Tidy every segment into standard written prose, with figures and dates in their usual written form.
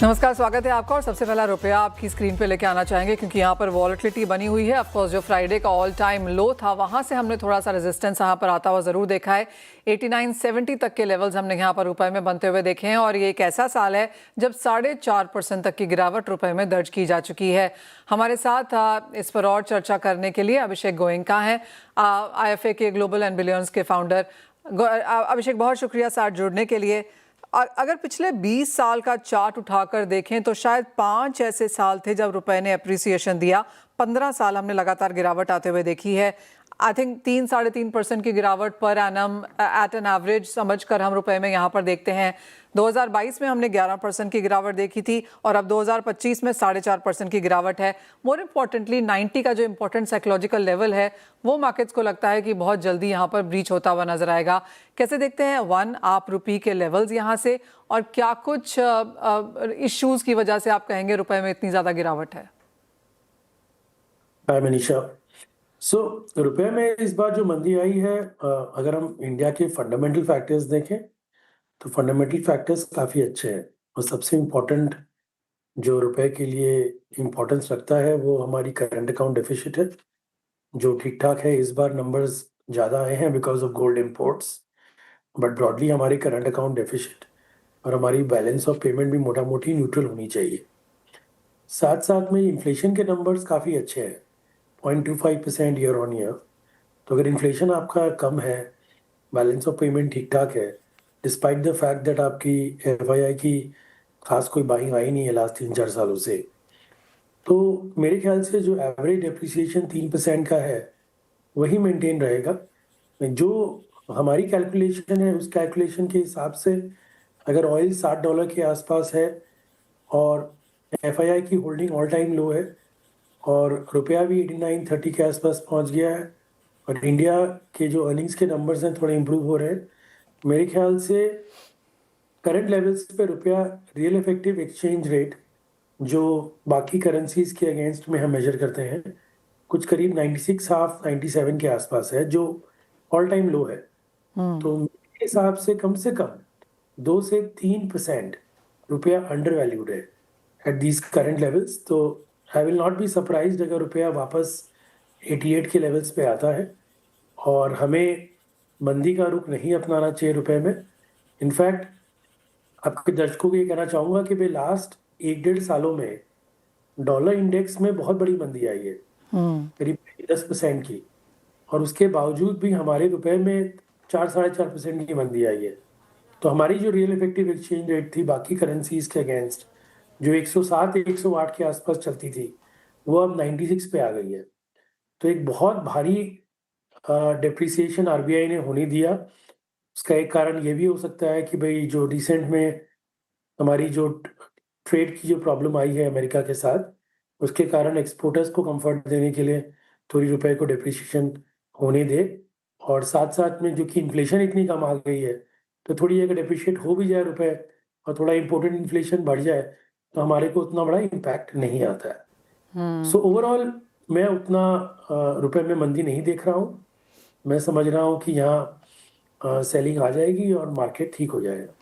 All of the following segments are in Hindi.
नमस्कार, स्वागत है आपका। और सबसे पहला रुपया आपकी स्क्रीन पे लेके आना चाहेंगे क्योंकि यहाँ पर वॉलेटिलिटी बनी हुई है। ऑफकोर्स जो फ्राइडे का ऑल टाइम लो था वहाँ से हमने थोड़ा सा रेजिस्टेंस यहाँ पर आता हुआ ज़रूर देखा है। 89.70 तक के लेवल्स हमने यहाँ पर रुपए में बनते हुए देखे हैं और ये एक ऐसा साल है जब 4.5% तक की गिरावट रुपए में दर्ज की जा चुकी है। हमारे साथ इस पर और चर्चा करने के लिए अभिषेक गोयनका हैं, IFA के ग्लोबल एंड बिलियंस के फाउंडर। अभिषेक, बहुत शुक्रिया साथ जुड़ने के लिए। अगर पिछले 20 साल का चार्ट उठाकर देखें तो शायद 5 ऐसे साल थे जब रुपए ने अप्रिसिएशन दिया। 15 साल हमने लगातार गिरावट आते हुए देखी है। आई थिंक 3-3.5% की गिरावट per annum eight an average समझकर हम रुपए में यहाँ पर देखते हैं। 2022 में हमने 11% की गिरावट देखी थी और अब 2025 में 4.5% की गिरावट है। मोर इम्पोर्टेंटली 90 का जो इम्पोर्टेंट साइकोलॉजिकल लेवल है वो मार्केट्स को लगता है कि बहुत जल्दी यहाँ पर ब्रीच होता हुआ नजर आएगा। कैसे देखते हैं आप रुपये के लेवल्स यहाँ से, और क्या कुछ इश्यूज की वजह से आप कहेंगे रुपए में इतनी ज्यादा गिरावट है? हाय मनीषा। रुपए में इस बार जो मंदी आई है, अगर हम इंडिया के फंडामेंटल फैक्टर्स देखें तो फंडामेंटल फैक्टर्स काफ़ी अच्छे हैं। और सबसे इम्पोर्टेंट जो रुपए के लिए इम्पोर्टेंस रखता है वो हमारी करंट अकाउंट डेफिसिट है, जो ठीक ठाक है। इस बार नंबर्स ज़्यादा आए हैं because of gold imports, but broadly हमारी करंट अकाउंट डेफिसिट और हमारी बैलेंस ऑफ पेमेंट भी मोटा मोटी न्यूट्रल होनी चाहिए। साथ साथ में इन्फ्लेशन के नंबर्स काफ़ी अच्छे हैं, 0.25% ईयर ऑन ईयर। तो अगर इन्फ्लेशन आपका कम है, बैलेंस ऑफ पेमेंट ठीक ठाक है, डिस्पाइट द फैक्ट दैट आपकी FII की खास कोई बाइंग आई नहीं है लास्ट 3-4 सालों से, तो मेरे ख्याल से जो एवरेज डेप्रिसिएशन 3% का है वही मेंटेन रहेगा। जो हमारी कैलकुलेशन है उस कैलकुलेशन के हिसाब से अगर ऑयल $60 के आसपास है और FII की होल्डिंग ऑल टाइम लो है और रुपया भी 89-30 के आसपास पहुंच गया है और इंडिया के जो अर्निंग्स के नंबर्स हैं थोड़े इम्प्रूव हो रहे हैं, मेरे ख्याल से करंट लेवल्स पे रुपया रियल इफेक्टिव एक्सचेंज रेट जो बाकी करेंसीज के अगेंस्ट में हम मेजर करते हैं कुछ करीब 96.5-97 के आसपास है, जो ऑल टाइम लो है। तो मेरे हिसाब से कम 2 से 3% रुपया अंडर वैल्यूड है एट दीज करंट लेवल्स। तो I will not be surprised अगर रुपया वापस 88 के लेवल्स पे आता है और हमें मंदी का रुख नहीं अपनाना चाहिए रुपए में। इनफैक्ट आपके दर्शकों को ये कहना चाहूँगा कि भाई लास्ट 1-1.5 सालों में डॉलर इंडेक्स में बहुत बड़ी मंदी आई है, करीब 10% की, और उसके बावजूद भी हमारे रुपए में 4-4.5% की मंदी आई है। तो हमारी जो रियल इफेक्टिव एक्सचेंज रेट थी बाकी करेंसीज के अगेंस्ट, जो 107-108 के आसपास चलती थी, वो अब 96 पे आ गई है। तो एक बहुत भारी डेप्रिसिएशन RBI ने होने दिया। उसका एक कारण ये भी हो सकता है कि भाई जो रिसेंट में हमारी जो ट्रेड की जो प्रॉब्लम आई है अमेरिका के साथ, उसके कारण एक्सपोर्टर्स को कंफर्ट देने के लिए थोड़ी रुपए को डेप्रिसिएशन होने दे। और साथ साथ में जो कि इन्फ्लेशन इतनी कम आ गई है, तो थोड़ी अगर डेप्रिशिएट हो भी जाए रुपए और थोड़ा इम्पोर्टेंट इन्फ्लेशन बढ़ जाए तो हमारे को उतना बड़ा इम्पैक्ट नहीं आता है। सो ओवरऑल मैं उतना रुपए में मंदी नहीं देख रहा हूँ। मैं समझ रहा हूँ कि यहाँ सेलिंग आ जाएगी और मार्केट ठीक हो जाएगा।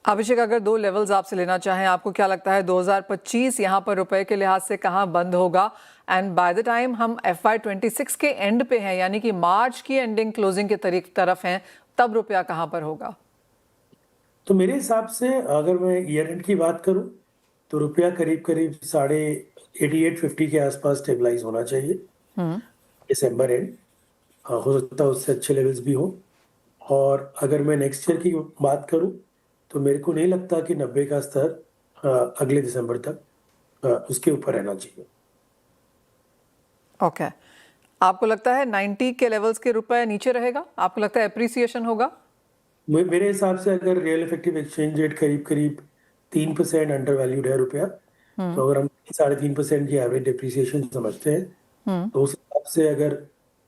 अभिषेक, अगर 2 लेवल्स आपसे लेना चाहें, आपको क्या लगता है 2025 यहाँ पर रुपए के लिहाज से कहाँ बंद होगा? एंड बाय द टाइम हम FY26 के एंड पे हैं, यानी कि मार्च की एंडिंग क्लोजिंग के तरफ हैं, तब रुपया कहाँ पर होगा? तो मेरे हिसाब से अगर मैं ईयर एंड की बात करूं तो रुपया करीब करीब 88-50 के आसपास स्टेबलाइज होना चाहिए दिसंबर एंड। हो सकता है उससे अच्छे लेवल्स भी हो। और अगर मैं नेक्स्ट ईयर की बात करूं तो मेरे को नहीं लगता कि 90 का स्तर अगले दिसंबर तक उसके ऊपर रहना चाहिए। ओके, आपको लगता है 90 के लेवल्स के रुपए नीचे रहेगा? आपको लगता है एप्रिसिएशन होगा? मेरे हिसाब से अगर रियल इफेक्टिव एक्सचेंज रेट करीब करीब 3% अंडर वैल्यूड है रुपया, तो अगर हम 3-3.5% की एवरेज डिप्रिसिएशन समझते हैं तो उस हिसाब से अगर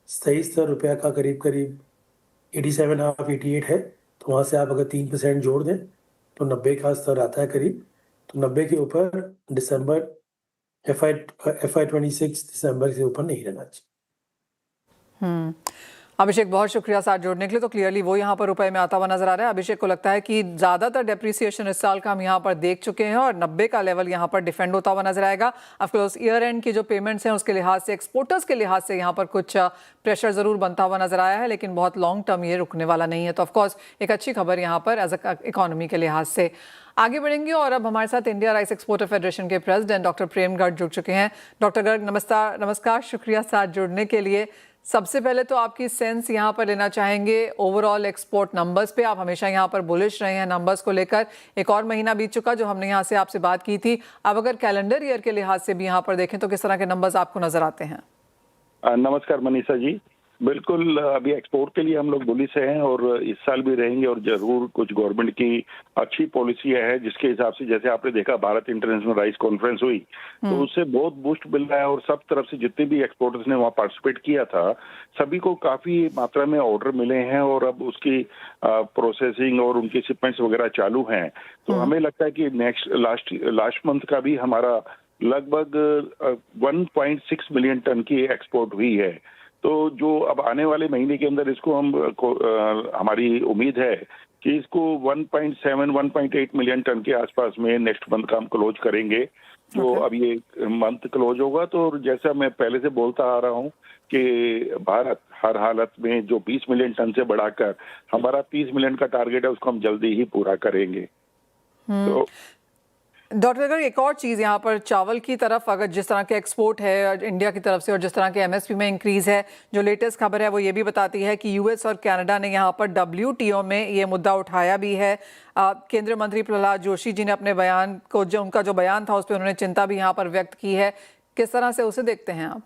सही स्तर रुपया का करीब करीब 87.5-88 है, तो वहाँ से आप अगर 3% जोड़ दें तो 90 का स्तर आता है करीब। तो 90 के ऊपर दिसंबर FY26 दिसंबर से ऊपर नहीं रहना चाहिए। अभिषेक, बहुत शुक्रिया साथ जोड़ने के लिए। तो क्लियरली वो यहाँ पर रुपए में आता हुआ नजर आ रहा है। अभिषेक को लगता है कि ज्यादातर डेप्रिसिएशन इस साल का हम यहाँ पर देख चुके हैं और 90 का लेवल यहाँ पर डिफेंड होता हुआ नजर आएगा। ऑफकोर्स ईयर एंड की जो पेमेंट्स हैं उसके लिहाज से, एक्सपोर्टर्स के लिहाज से यहाँ पर कुछ प्रेशर जरूर बनता हुआ नजर आया है, लेकिन बहुत लॉन्ग टर्म ये रुकने वाला नहीं है। तो ऑफकोर्स एक अच्छी खबर यहाँ पर एज अ इकोनॉमी के लिहाज से। आगे बढ़ेंगे और अब हमारे साथ इंडिया राइस एक्सपोर्टर फेडरेशन के प्रेसिडेंट डॉक्टर प्रेम गर्ग जुड़ चुके हैं। डॉक्टर गर्ग, नमस्कार, शुक्रिया साथ जुड़ने के लिए। सबसे पहले तो आपकी सेंस यहाँ पर लेना चाहेंगे ओवरऑल एक्सपोर्ट नंबर्स पे। आप हमेशा यहाँ पर बुलिश रहे हैं नंबर्स को लेकर। एक और महीना बीत चुका जो हमने यहाँ से आपसे बात की थी। अब अगर कैलेंडर ईयर के लिहाज से भी यहाँ पर देखें तो किस तरह के नंबर्स आपको नजर आते हैं? नमस्कार मनीषा जी, बिल्कुल अभी एक्सपोर्ट के लिए हम लोग बुलिश हैं और इस साल भी रहेंगे। और जरूर कुछ गवर्नमेंट की अच्छी पॉलिसी है जिसके हिसाब से, जैसे आपने देखा भारत इंटरनेशनल राइस कॉन्फ्रेंस हुई तो उससे बहुत बूस्ट मिल रहा है और सब तरफ से जितने भी एक्सपोर्टर्स ने वहाँ पार्टिसिपेट किया था सभी को काफी मात्रा में ऑर्डर मिले हैं और अब उसकी प्रोसेसिंग और उनकी शिपमेंट्स वगैरह चालू हैं। तो हमें लगता है कि लास्ट मंथ का भी हमारा लगभग 1.6 मिलियन टन की एक्सपोर्ट हुई है। तो जो अब आने वाले महीने के अंदर इसको हमारी उम्मीद है कि इसको 1.8 मिलियन टन के आसपास में नेक्स्ट मंथ का हम क्लोज करेंगे। जो अब ये मंथ क्लोज होगा तो जैसा मैं पहले से बोलता आ रहा हूँ कि भारत हर हालत में जो 20 मिलियन टन से बढ़ाकर हमारा 30 मिलियन का टारगेट है उसको हम जल्दी ही पूरा करेंगे। तो डॉक्टर अगर एक और चीज़ यहाँ पर चावल की तरफ, अगर जिस तरह के एक्सपोर्ट है इंडिया की तरफ से और जिस तरह के एमएसपी में इंक्रीज है, जो लेटेस्ट खबर है वो ये भी बताती है कि यूएस और कनाडा ने यहाँ पर WTO में ये मुद्दा उठाया भी है। केंद्रीय मंत्री प्रहलाद जोशी जी ने अपने बयान को, जो उनका जो बयान था उस पर उन्होंने चिंता भी यहाँ पर व्यक्त की है। किस तरह से उसे देखते हैं आप?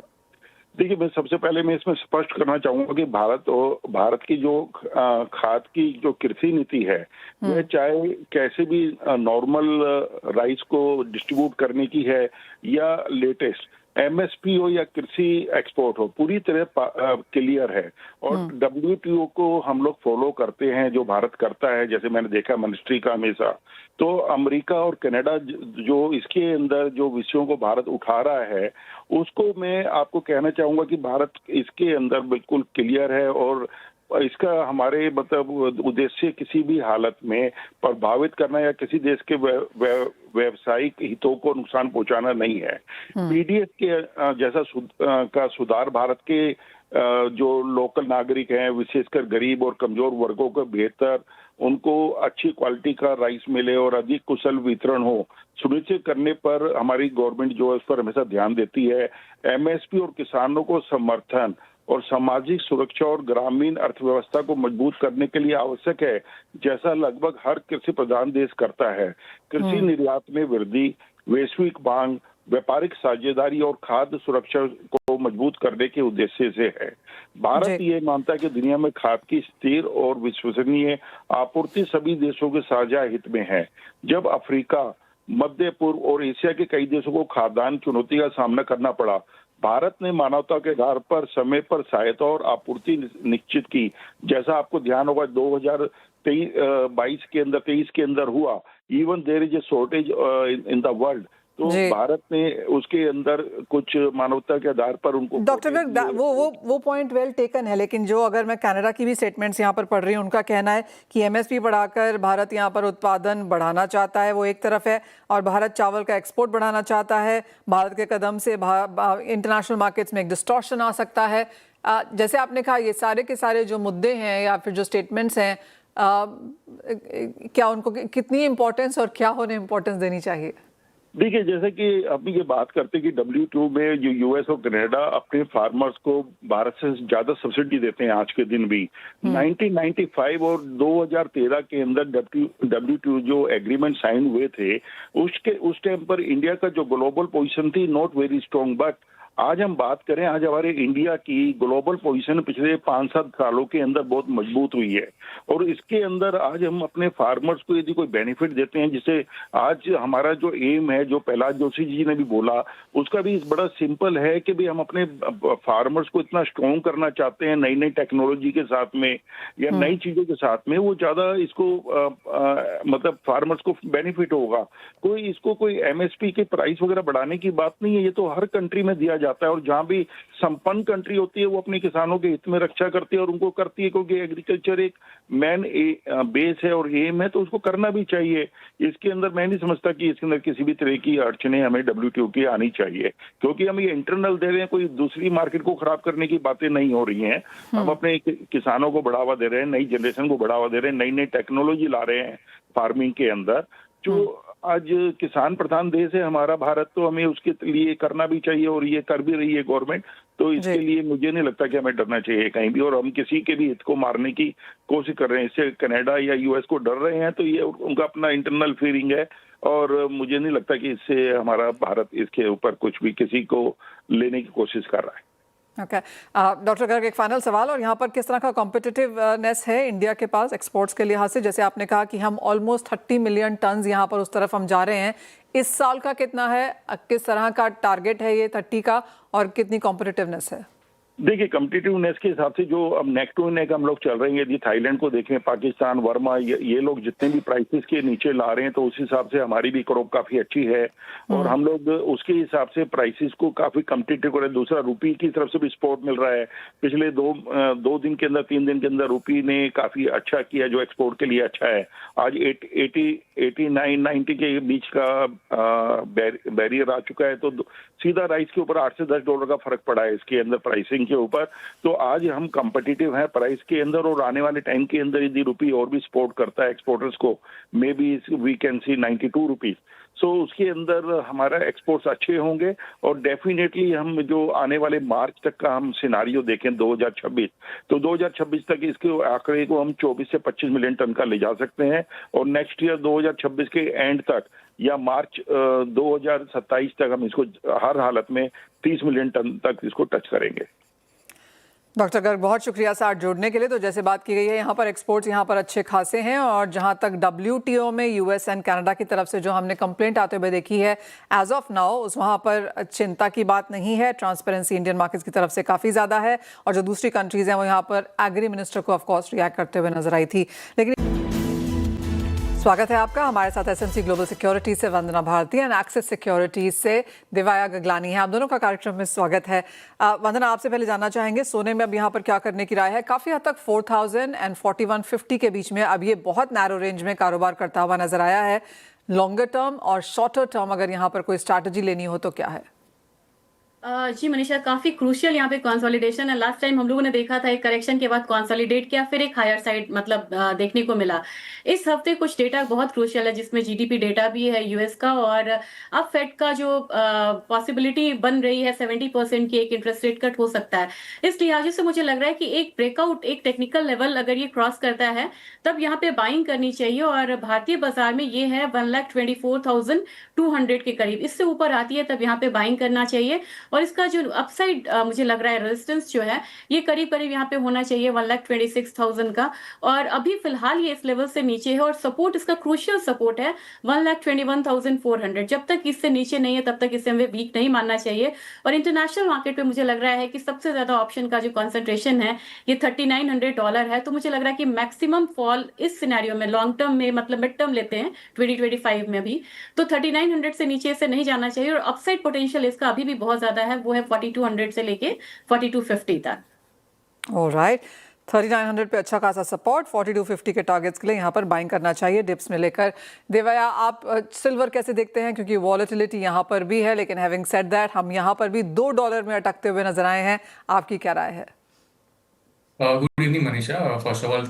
देखिए, मैं सबसे पहले मैं इसमें स्पष्ट करना चाहूंगा कि भारत की जो खाद की जो कृषि नीति है वह चाहे कैसे भी नॉर्मल राइस को डिस्ट्रीब्यूट करने की है या लेटेस्ट एमएसपी हो या कृषि एक्सपोर्ट हो, पूरी तरह क्लियर है। और WTO को हम लोग फॉलो करते हैं, जो भारत करता है। जैसे मैंने देखा मिनिस्ट्री का हमेशा, तो अमेरिका और कनाडा जो इसके अंदर जो विषयों को भारत उठा रहा है उसको मैं आपको कहना चाहूंगा कि भारत इसके अंदर बिल्कुल क्लियर है और इसका हमारे मतलब उद्देश्य किसी भी हालत में प्रभावित करना या किसी देश के व्यावसायिक हितों को नुकसान पहुंचाना नहीं है। पीडीएस के जैसा का सुधार भारत के जो लोकल नागरिक हैं, विशेषकर गरीब और कमजोर वर्गों को बेहतर, उनको अच्छी क्वालिटी का राइस मिले और अधिक कुशल वितरण हो, सुनिश्चित करने पर हमारी गवर्नमेंट जो है उस पर हमेशा ध्यान देती है। एमएसपी और किसानों को समर्थन और सामाजिक सुरक्षा और ग्रामीण अर्थव्यवस्था को मजबूत करने के लिए आवश्यक है, जैसा लगभग हर कृषि प्रधान देश करता है। कृषि निर्यात में वृद्धि, वैश्विक मांग, व्यापारिक साझेदारी और खाद्य सुरक्षा को मजबूत करने के उद्देश्य से है। भारत ये मानता है कि दुनिया में खाद की स्थिर और विश्वसनीय आपूर्ति सभी देशों के साझा हित में है। जब अफ्रीका, मध्य पूर्व और एशिया के कई देशों को खाद्यान्न चुनौती का सामना करना पड़ा, भारत ने मानवता के आधार पर समय पर सहायता और आपूर्ति निश्चित की। जैसा आपको ध्यान होगा 2023 के अंदर हुआ, even there is a shortage in the world, तो भारत ने उसके अंदर कुछ मानवता के आधार पर उनको। डॉक्टर गर्ग, वो पॉइंट वेल टेकन है, लेकिन जो अगर मैं कनाडा की भी स्टेटमेंट्स यहाँ पर पढ़ रही हूँ, उनका कहना है कि एमएसपी बढ़ाकर भारत यहाँ पर उत्पादन बढ़ाना चाहता है, वो एक तरफ है, और भारत चावल का एक्सपोर्ट बढ़ाना चाहता है। भारत के कदम से इंटरनेशनल मार्केट्स में एक डिस्टॉर्शन आ सकता है। जैसे आपने कहा, ये सारे के सारे जो मुद्दे हैं या फिर जो स्टेटमेंट्स हैं, क्या उनको कितनी इंपॉर्टेंस और क्या उन्हें इंपॉर्टेंस देनी चाहिए? देखिए, जैसे कि अभी ये बात करते हैं कि WTO में जो यूएस और कनाडा अपने फार्मर्स को भारत से ज्यादा सब्सिडी देते हैं आज के दिन भी। 1995 और 2013 के अंदर WTO जो एग्रीमेंट साइन हुए थे उस टाइम पर इंडिया का जो ग्लोबल पोजीशन थी नॉट वेरी स्ट्रॉन्ग, बट आज हम बात करें, आज हमारे इंडिया की ग्लोबल पोजीशन पिछले 5-7 सालों के अंदर बहुत मजबूत हुई है। और इसके अंदर आज हम अपने फार्मर्स को यदि कोई बेनिफिट देते हैं, जिसे आज हमारा जो एम है, जो प्रहलाद जोशी जी ने भी बोला, उसका भी बड़ा सिंपल है कि भी हम अपने फार्मर्स को इतना स्ट्रॉन्ग करना चाहते हैं नई नई टेक्नोलॉजी के साथ में या नई चीजों के साथ में, वो ज्यादा इसको मतलब फार्मर्स को बेनिफिट होगा। कोई इसको कोई MSP के प्राइस वगैरह बढ़ाने की बात नहीं है, ये तो हर कंट्री में दिया जाता है। और जहां भी संपन्न कंट्री होती है वो अपने किसानों के हित में रक्षा करती है और उनको करती है, क्योंकि एग्रीकल्चर एक मेन बेस है और एम है, तो उसको करना भी चाहिए। इसके अंदर मैं नहीं समझता कि इसके अंदर किसी भी तरह की अड़चने हमें WTO की आनी चाहिए, क्योंकि हम ये इंटरनल दे रहे हैं, कोई दूसरी मार्केट को खराब करने की बातें नहीं हो रही हैं। हम अपने किसानों को बढ़ावा दे रहे हैं, नई जनरेशन को बढ़ावा दे रहे हैं, नई नई टेक्नोलॉजी ला रहे हैं फार्मिंग के अंदर। जो आज किसान प्रधान देश है हमारा भारत, तो हमें उसके लिए करना भी चाहिए और ये कर भी रही है गवर्नमेंट। तो इसके लिए मुझे नहीं लगता कि हमें डरना चाहिए कहीं भी, और हम किसी के भी हित को मारने की कोशिश कर रहे हैं। इससे कनाडा या US को डर रहे हैं तो ये उनका अपना इंटरनल फीलिंग है, और मुझे नहीं लगता कि इससे हमारा भारत इसके ऊपर कुछ भी किसी को लेने की कोशिश कर रहा है। ओके डॉक्टर गर्ग, एक फाइनल सवाल, और यहाँ पर किस तरह का कॉम्पिटिटिवनेस है इंडिया के पास एक्सपोर्ट्स के लिहाज से? जैसे आपने कहा कि हम ऑलमोस्ट 30 मिलियन टन यहाँ पर उस तरफ हम जा रहे हैं, इस साल का कितना है, किस तरह का टारगेट है ये 30 का, और कितनी कॉम्पिटिटिवनेस है? देखिए, कम्पिटिटिवनेस के हिसाब से जो अब नेक टू नेक हम लोग चल रहे हैं, यदि थाईलैंड को देखें, पाकिस्तान, वर्मा, ये लोग जितने भी प्राइसेस के नीचे ला रहे हैं, तो उस हिसाब से हमारी भी क्रॉप काफी अच्छी है और हम लोग उसके हिसाब से प्राइसेस को काफी कम्पिटिटिव कर रहे हैं। दूसरा, रुपी की तरफ से भी सपोर्ट मिल रहा है। पिछले दो दिन के अंदर, 3 दिन के अंदर रुपी ने काफी अच्छा किया, जो एक्सपोर्ट के लिए अच्छा है। आज 89-90 के बीच का बैरियर आ चुका है, तो सीधा राइस के ऊपर $8 से $10 का फर्क पड़ा है इसके अंदर प्राइसिंग के ऊपर। तो आज हम कंपिटिटिव हैं प्राइस के अंदर, और आने वाले टाइम के अंदर यदि रुपी और भी सपोर्ट करता है एक्सपोर्टर्स को, maybe we can see 92 rupees. So उसके अंदर हमारा एक्सपोर्ट्स अच्छे होंगे, और डेफिनेटली हम जो आने वाले मार्च तक का हम सिनारियो देखें 2026, तो 2026 तक इसके आंकड़े को हम 24 से 25 मिलियन टन का ले जा सकते हैं, और नेक्स्ट ईयर 2026 के एंड तक या मार्च 2027 तक हम इसको हर हालत में 30 मिलियन टन तक इसको टच करेंगे। डॉक्टर गर्ग, बहुत शुक्रिया साथ जुड़ने के लिए। तो जैसे बात की गई है, यहाँ पर एक्सपोर्ट्स यहाँ पर अच्छे खासे हैं, और जहाँ तक WTO में US एंड कनाडा की तरफ से जो हमने कंप्लेंट आते हुए देखी है, एज ऑफ नाउ उस वहाँ पर चिंता की बात नहीं है। ट्रांसपेरेंसी इंडियन मार्केट्स की तरफ से काफ़ी ज़्यादा है, और जो दूसरी कंट्रीज़ हैं वो यहाँ पर एग्री मिनिस्टर को ऑफकोर्स रिएक्ट करते हुए नजर आई थी। लेकिन स्वागत है आपका। हमारे साथ SMC ग्लोबल सिक्योरिटी से वंदना भारती एंड एक्सिस सिक्योरिटीज से दिवाया गगलानी है। आप दोनों का कार्यक्रम में स्वागत है। वंदना, आपसे पहले जानना चाहेंगे, सोने में अब यहाँ पर क्या करने की राय है? काफ़ी हद तक 4000 एंड 4150 के बीच में अब ये बहुत नैरो रेंज में कारोबार करता हुआ नजर आया है। लॉन्गर टर्म और शॉर्टर टर्म अगर यहाँ पर कोई स्ट्रैटेजी लेनी हो तो क्या है? जी मनीषा, काफी क्रूशियल यहाँ पे कंसोलिडेशन है। लास्ट टाइम हम लोगों ने देखा था एक करेक्शन के बाद कंसोलिडेट किया, फिर एक हायर साइड मतलब देखने को मिला। इस हफ्ते कुछ डेटा बहुत क्रूशियल है, जिसमें GDP डेटा भी है US का, और अब फेड का जो पॉसिबिलिटी बन रही है 70% की एक इंटरेस्ट रेट कट हो सकता है। इस लिहाज से मुझे लग रहा है कि एक ब्रेकआउट, एक टेक्निकल लेवल अगर ये क्रॉस करता है तब यहाँ पे बाइंग करनी चाहिए, और भारतीय बाजार में ये है 1,24,200 के करीब। इससे ऊपर आती है तब यहाँ पे बाइंग करना चाहिए, और इसका जो अपसाइड मुझे लग रहा है रेजिस्टेंस जो है ये करीब करीब यहाँ पे होना चाहिए 1,26,000 का, और अभी फिलहाल ये इस लेवल से नीचे है, और सपोर्ट इसका क्रूशियल सपोर्ट है 1,21,400। जब तक इससे नीचे नहीं है तब तक इसे हमें वीक नहीं मानना चाहिए। और इंटरनेशनल मार्केट पे मुझे लग रहा है कि सबसे ज्यादा ऑप्शन का जो कॉन्सेंट्रेशन है ये $3,900 है। तो मुझे लग रहा है कि मैक्सिमम फॉल इस सिनेरियो में लॉन्ग टर्म में, मतलब मिड टर्म लेते हैं 2025 में भी, तो 3,900 से नीचे से नहीं जाना चाहिए। और अपसाइड पोटेंशियल इसका अभी भी बहुत ज्यादा है, वो है 4,200 से लेके 4,250 तक। ऑलराइट, 3,900 पे अच्छा खासा सपोर्ट, 4,250 के टारगेट्स के लिए यहाँ पर बाइंग करना चाहिए डिप्स में लेकर। देवया, आप सिल्वर कैसे देखते हैं? क्योंकि वॉलेटिलिटी यहाँ पर भी है, लेकिन हैविंग सेड दैट हम यहाँ पर भी $2 में अटकते हुए नजर आए हैं। आपकी क्या राय है? Good evening Manisha, first of all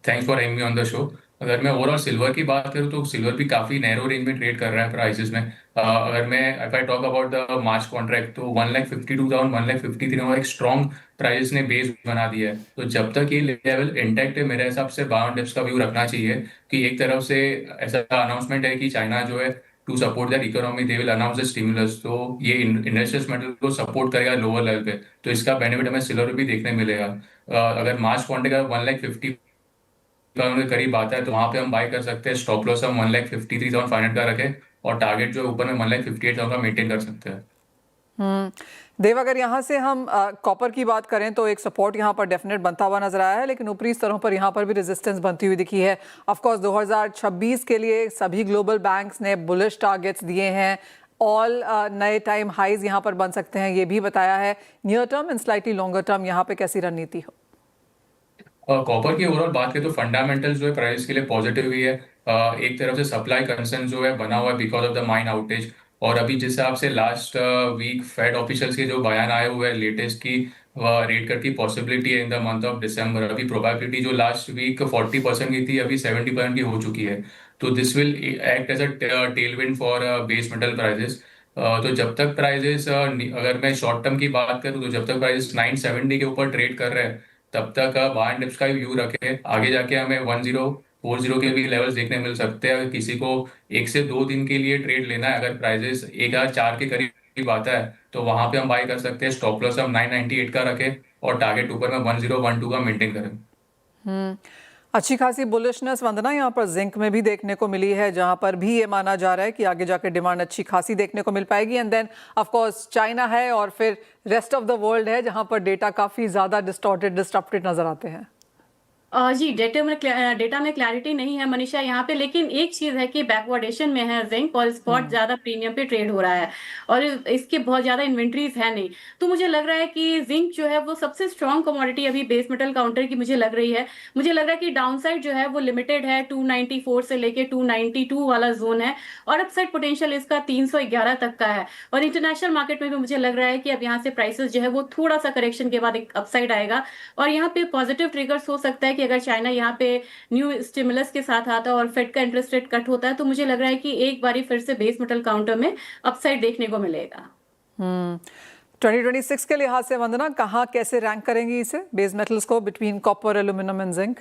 thanks for having me on the show. अगर मैं ओवरऑल सिल्वर की बात करूँ तो सिल्वर भी काफ़ी नैरो रेंज में ट्रेड कर रहा है प्राइसेस में। अगर मैं if I talk about the March contract, तो 1,52,000 1,53,000 और एक स्ट्रॉन्ग प्राइस ने बेस बना दिया है। तो जब तक ये लेवल इंटैक्ट है, मेरे हिसाब से बाय ऑन डिप्स का व्यू रखना चाहिए कि एक तरफ से ऐसा अनाउंसमेंट है कि चाइना जो है to support that economy they will announce the stimulus, तो ये इंडस्ट्रियल मेटल को सपोर्ट करेगा लोअर लेवल पे, तो इसका बेनिफिट हमें सिल्वर भी देखने मिलेगा। अगर मार्च कॉन्ट्रैक्ट का 1,50,000 के करीब आता है तो वहां पे हम बाय कर सकते हैं। स्टॉप लॉस हम 1,53,500 का रखें, और टारगेट जो ऊपर में 1,58,000 का मेंटेन कर सकते हैं। देव, अगर यहाँ से हम कॉपर की बात करें तो एक सपोर्ट यहाँ पर डेफिनेट बनता हुआ नजर आया है, लेकिन ऊपरी स्तरों पर यहाँ पर भी रेजिस्टेंस बनती हुई दिखी है। ऑफ कोर्स 2026 के लिए सभी ग्लोबल बैंक्स ने बुलिश टारगेट्स दिए हैं। ऑल नए टाइम हाइज यहाँ पर बन सकते हैं, ये भी बताया है। Near term and slightly longer term यहाँ पे कैसी रणनीति हो? कॉपर की ओवरऑल बात करें तो फंडामेंटल्स जो है प्राइस के लिए पॉजिटिव ही है। एक तरफ से सप्लाई कंसर्न जो है बना हुआ है because of the mine outage, और अभी जिस हिसाब से लास्ट वीक फेड ऑफिशियल्स के जो बयान आए हुए हैं लेटेस्ट की रेट कट की पॉसिबिलिटी है in the month of December. अभी प्रोबेबिलिटी जो लास्ट वीक 40% की थी अभी 70% की हो चुकी है। तो this will act as a tailwind for base metal prices. तो जब तक प्राइजेस अगर मैं शॉर्ट टर्म की बात करूँ तो जब तक प्राइजेस 970 के ऊपर ट्रेड कर रहे हैं तब तक बाय एंड डिप्स का व्यू रखे। आगे जाके हमें 1040 के भी लेवल्स देखने मिल सकते हैं। अगर किसी को 1 से 2 दिन के लिए ट्रेड लेना है, अगर प्राइजेस 1004 के करीब आता है तो वहां पे हम बाय कर सकते हैं। स्टॉप लॉस हम 998 का रखें और टारगेट ऊपर में 1012 का मेंटेन करें। अच्छी खासी बुलिशनेस वंदना यहाँ पर जिंक में भी देखने को मिली है, जहाँ पर भी ये माना जा रहा है कि आगे जाकर डिमांड अच्छी खासी देखने को मिल पाएगी। And then of course China है और फिर रेस्ट ऑफ द वर्ल्ड है, जहाँ पर डेटा काफ़ी ज़्यादा डिस्टॉर्टेड नज़र आते हैं। जी, डेटा में क्लैरिटी नहीं है मनीषा यहाँ पे, लेकिन एक चीज है कि बैकवर्डेशन में है जिंक और स्पॉट ज्यादा प्रीमियम पे ट्रेड हो रहा है और इसके बहुत ज्यादा इन्वेंट्रीज है नहीं। तो मुझे लग रहा है कि जिंक जो है वो सबसे स्ट्रॉन्ग कमोडिटी अभी बेस मेटल काउंटर की मुझे लग रही है। मुझे लग रहा है कि डाउनसाइड जो है वो लिमिटेड है, 294 से लेके 292 वाला जोन है और अपसाइड पोटेंशियल इसका 311 तक का है। और इंटरनेशनल मार्केट में भी मुझे लग रहा है कि अब यहाँ से प्राइसेस जो है वो थोड़ा सा करेक्शन के बाद एक अपसाइड आएगा और यहाँ पे पॉजिटिव ट्रिगर्स हो सकता है कि अगर चाइना यहाँ पे न्यू स्टिमुलस के साथ आता है और फेड का इंटरेस्ट रेट कट होता है तो मुझे लग रहा है कि एक बारी फिर से बेस मेटल काउंटर में अपसाइड देखने को मिलेगा। 2026 के लिहाज से वंदना कहाँ कैसे रैंक करेंगी इसे, बेस मेटल्स को, between copper, aluminium and zinc?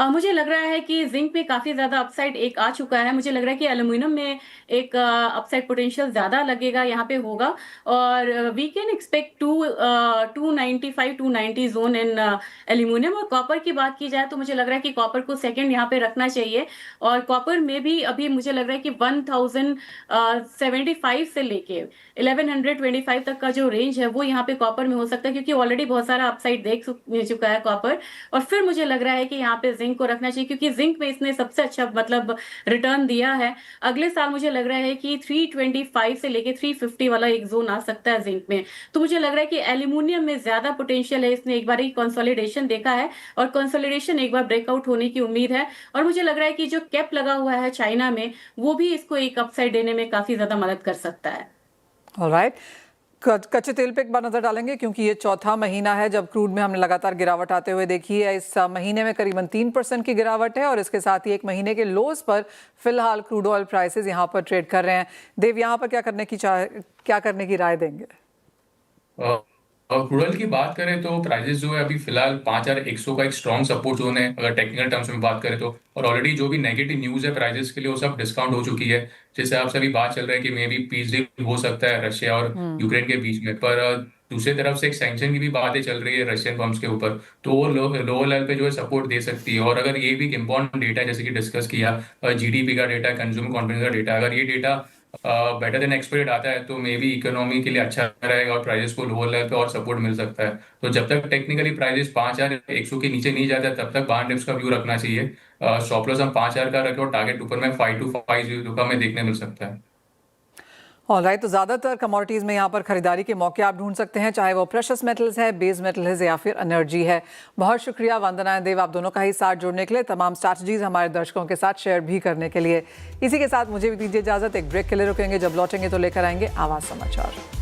मुझे लग रहा है कि जिंक में काफी ज्यादा अपसाइड एक आ चुका है। मुझे लग रहा है कि एल्यूमिनियम में एक अपसाइड पोटेंशियल ज्यादा लगेगा, यहाँ पे होगा और we can expect 295 290 zone in aluminium. और कॉपर की बात की जाए तो मुझे लग रहा है कि कॉपर को सेकंड यहाँ पे रखना चाहिए और कॉपर में भी अभी मुझे लग रहा है कि 1075 से लेके 1125 तक का जो रेंज है वो यहाँ पे कॉपर में हो सकता है, क्योंकि ऑलरेडी बहुत सारा अपसाइड देख चुका है कॉपर। और फिर मुझे लग रहा है कि यहाँ पे जिंक को रखना चाहिए क्योंकि जिंक में इसने सबसे अच्छा मतलब रिटर्न दिया है। अगले साल मुझे लग रहा है कि 325 से लेके 350 वाला एक जोन आ सकता है जिंक में। तो मुझे लग रहा है कि एल्यूमिनियम में ज्यादा पोटेंशियल है, इसने एक बार ही कंसोलिडेशन देखा है और कंसोलिडेशन एक बार ब्रेकआउट होने की उम्मीद है। और मुझे लग रहा है कि जो कैप लगा हुआ है चाइना में वो भी इसको एक अपसाइड देने में काफी ज्यादा मदद कर सकता है। ऑलराइट, कच्चे तेल पे एक बार नजर डालेंगे क्योंकि ये चौथा महीना है जब क्रूड में हमने लगातार गिरावट आते हुए देखी है। इस महीने में करीबन 3% की गिरावट है और इसके साथ ही एक महीने के लोज पर फिलहाल क्रूड ऑयल प्राइसेस यहाँ पर ट्रेड कर रहे हैं। देव, यहाँ पर क्या करने की राय देंगे? क्रूड ऑयल की बात करें तो प्राइसेस जो है अभी फिलहाल 5100 का एक स्ट्रॉन्ग सपोर्ट जोन है अगर टेक्निकल टर्म्स में बात करें तो। और ऑलरेडी जो भी नेगेटिव न्यूज है प्राइसेस के लिए वो सब डिस्काउंट हो चुकी है। जैसे आपसे अभी बात चल रहा है कि मे बी पीस डील हो सकता है रशिया और यूक्रेन के बीच में, पर दूसरी तरफ से एक सैंक्शन की भी बातें चल रही है रशियन फर्म्स के ऊपर, तो वो लोअर लेवल पे जो है सपोर्ट दे सकती है। और अगर ये भी इंपॉर्टेंट डेटा जैसे कि डिस्कस किया जीडीपी का डेटा, कंज्यूमर कॉन्फिडेंस का डेटा, अगर ये डेटा बेटर देन एक्सपेक्टेड आता है तो मे बी इकोनॉमी के लिए अच्छा रहेगा और प्राइसेस को लोअर लेवल पे और सपोर्ट मिल सकता है। तो जब तक टेक्निकली प्राइसेस 5100 के नीचे नहीं जाता तब तक बाय डिप्स का व्यू रखना चाहिए। स्टॉप लॉस हम 5000 का रखें और टारगेट ऊपर में 5250 का में देखने मिल सकता है। ऑलराइट, तो ज़्यादातर कमोडिटीज़ में यहाँ पर खरीदारी के मौके आप ढूंढ सकते हैं, चाहे वो प्रेशस मेटल्स है, बेस मेटल है या फिर एनर्जी है। बहुत शुक्रिया वंदना, देव, आप दोनों का ही साथ जुड़ने के लिए, तमाम स्ट्रैटेजीज हमारे दर्शकों के साथ शेयर भी करने के लिए। इसी के साथ मुझे भी दीजिए इजाज़त, एक ब्रेक के लिए रुकेंगे, जब लौटेंगे तो लेकर आएंगे आवाज़ समाचार।